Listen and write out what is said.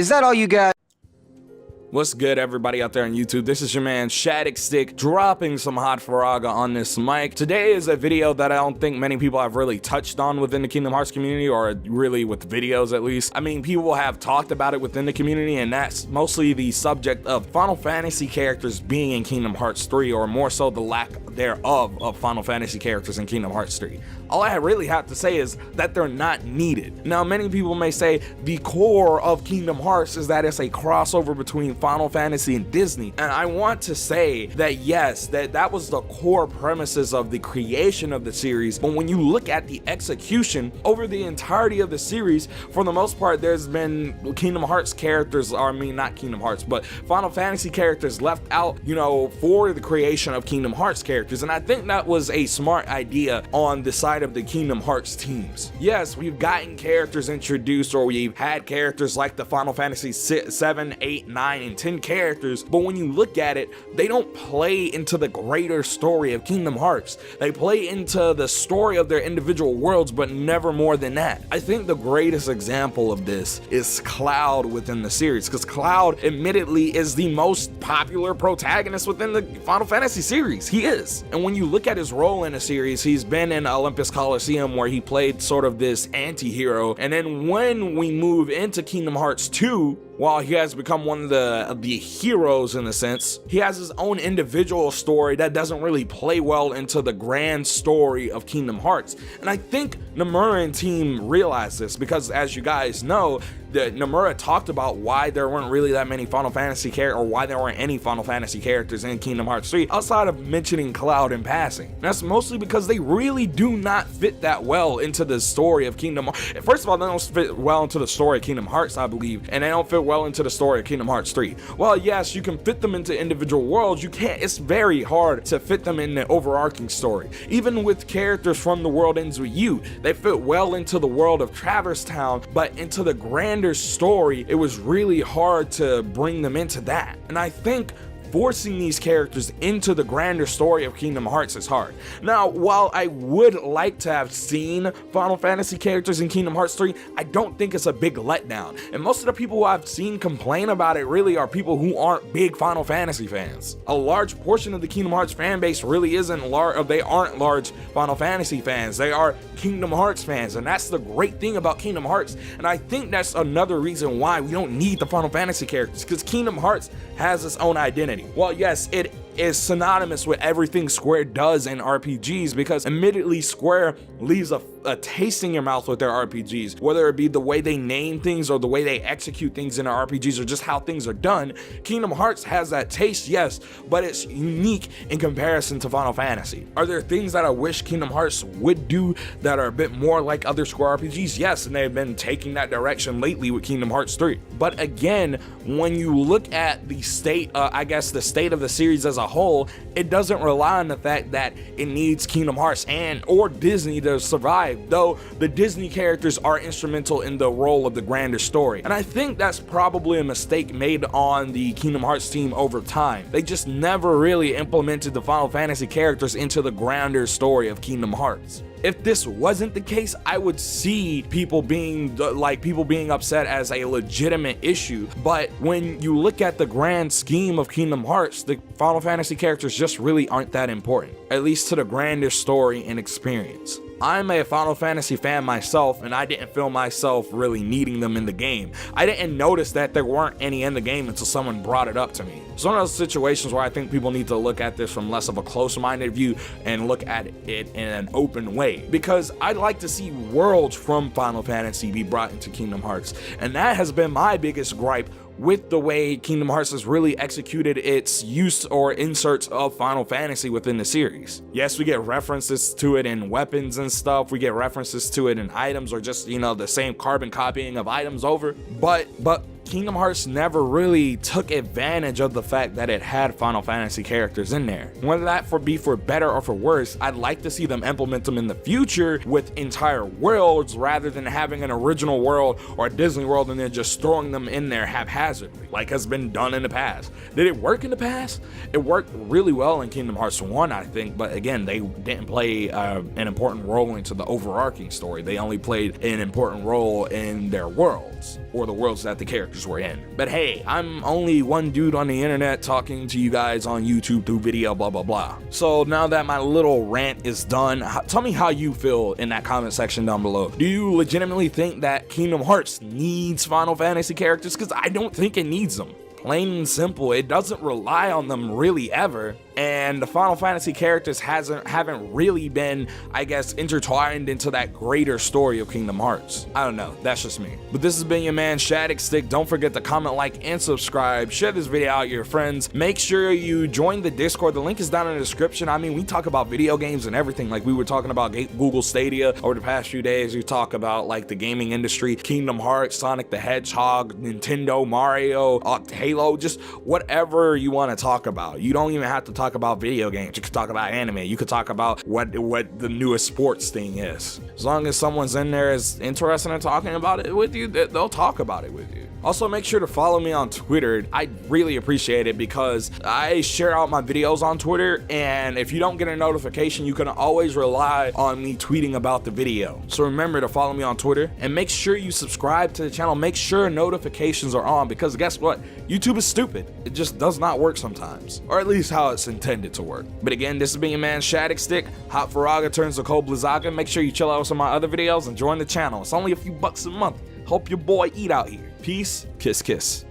Is that all you got? What's good, everybody out there on YouTube? This is your man Shadicstick dropping some Hot Firaga on this mic. Today is a video that I don't think many people have really touched on within the Kingdom Hearts community, or really with videos at least. I mean, people have talked about it within the community, and that's mostly the subject of Final Fantasy characters being in Kingdom Hearts 3, or more so the lack thereof of Final Fantasy characters in Kingdom Hearts 3. All I really have to say is that they're not needed. Now, many people may say the core of Kingdom Hearts is that it's a crossover between Final Fantasy and Disney, and I want to say that yes, that was the core premises of the creation of the series, but when you look at the execution over the entirety of the series, for the most part, there's been Kingdom Hearts characters, or I mean not Kingdom Hearts, but Final Fantasy characters left out, you know, for the creation of Kingdom Hearts characters, and I think that was a smart idea on the side of the Kingdom Hearts teams. Yes, we've gotten characters introduced, or we've had characters like the Final Fantasy 7, 8, 9, and 10 characters, but when you look at it, they don't play into the greater story of Kingdom Hearts. They play into the story of their individual worlds, but never more than that. I think the greatest example of this is Cloud within the series, because Cloud admittedly is the most popular protagonist within the Final Fantasy series. He is. And when you look at his role in the series, he's been in Olympus Coliseum, where he played sort of this anti-hero, and then when we move into Kingdom Hearts 2, while he has become one of the heroes in a sense, he has his own individual story that doesn't really play well into the grand story of Kingdom Hearts. And I think Nomura and team realized this, because as you guys know, that Nomura talked about why there weren't really that many Final Fantasy characters, or why there weren't any Final Fantasy characters in Kingdom Hearts 3 outside of mentioning Cloud in passing. And that's mostly because they really do not fit that well into the story of Kingdom Hearts. First of all, they don't fit well into the story of Kingdom Hearts, I believe, and they don't fit well into the story of Kingdom Hearts 3. Well, yes, you can fit them into individual worlds. You can't, it's very hard to fit them in the overarching story. Even with characters from The World Ends With You, they fit well into the world of Traverse Town, but into the grander story, it was really hard to bring them into that. And I think forcing these characters into the grander story of Kingdom Hearts is hard. Now, while I would like to have seen Final Fantasy characters in Kingdom Hearts 3, I don't think it's a big letdown. And most of the people who I've seen complain about it really are people who aren't big Final Fantasy fans. A large portion of the Kingdom Hearts fan base really isn't large, they aren't large Final Fantasy fans. They are Kingdom Hearts fans, and that's the great thing about Kingdom Hearts. And I think that's another reason why we don't need the Final Fantasy characters, because Kingdom Hearts has its own identity. Well, yes, it is synonymous with everything Square does in RPGs, because admittedly Square leaves a taste in your mouth with their RPGs, whether it be the way they name things or the way they execute things in their RPGs or just how things are done. Kingdom Hearts has that taste, yes, but it's unique in comparison to Final Fantasy. Are there things that I wish Kingdom Hearts would do that are a bit more like other Square RPGs? Yes, and they've been taking that direction lately with Kingdom Hearts 3. But again, when you look at the state, I guess the state of the series as a whole, it doesn't rely on the fact that it needs Kingdom Hearts or Disney to survive, though the Disney characters are instrumental in the role of the grander story. And I think that's probably a mistake made on the Kingdom Hearts team over time. They just never really implemented the Final Fantasy characters into the grander story of Kingdom Hearts. If this wasn't the case, I would see people being upset as a legitimate issue. But when you look at the grand scheme of Kingdom Hearts, the Final Fantasy characters just really aren't that important, at least to the grander story and experience. I'm a Final Fantasy fan myself, and I didn't feel myself really needing them in the game. I didn't notice that there weren't any in the game until someone brought it up to me. It's one of those situations where I think people need to look at this from less of a close-minded view and look at it in an open way, because I'd like to see worlds from Final Fantasy be brought into Kingdom Hearts, and that has been my biggest gripe with the way Kingdom Hearts has really executed its use or inserts of Final Fantasy within the series. Yes, we get references to it in weapons and stuff, we get references to it in items, or just, you know, the same carbon copying of items over, but Kingdom Hearts never really took advantage of the fact that it had Final Fantasy characters in there. Whether that be for better or for worse, I'd like to see them implement them in the future with entire worlds, rather than having an original world or a Disney world and then just throwing them in there haphazardly, like has been done in the past. Did it work in the past? It worked really well in Kingdom Hearts 1, I think, but again, they didn't play an important role into the overarching story. They only played an important role in their worlds, or the worlds that the characters characters were in. But hey, I'm only one dude on the internet talking to you guys on YouTube through video, blah blah blah. So now that my little rant is done, tell me how you feel in that comment section down below. Do you legitimately think that Kingdom Hearts needs Final Fantasy characters? Because I don't think it needs them. Plain and simple, it doesn't rely on them really ever, and the Final Fantasy characters haven't really been, I guess, intertwined into that greater story of Kingdom Hearts. I don't know, that's just me. But this has been your man Shadicstick. Don't forget to comment, like, and subscribe. Share this video out with your friends. Make sure you join the Discord. The link is down in the description. I mean, we talk about video games and everything. Like we were talking about Google Stadia over the past few days. We talk about like the gaming industry, Kingdom Hearts, Sonic the Hedgehog, Nintendo, Mario, Halo, just whatever you want to talk about. You don't even have to talk about video games. You could talk about anime. You could talk about what the newest sports thing is. As long as someone's in there is interested in talking about it with you, they'll talk about it with you. Also, make sure to follow me on Twitter. I really appreciate it because I share out my videos on Twitter, and if you don't get a notification, you can always rely on me tweeting about the video. So remember to follow me on Twitter, and make sure you subscribe to the channel. Make sure notifications are on, because guess what? YouTube is stupid. It just does not work sometimes, or at least how it's intended to work. But again, this has been your man Shadicstick. Hot Firaga turns to Cold Blizzaga. Make sure you chill out with some of my other videos and join the channel. It's only a few bucks a month. Help your boy eat out here. Peace, kiss, kiss.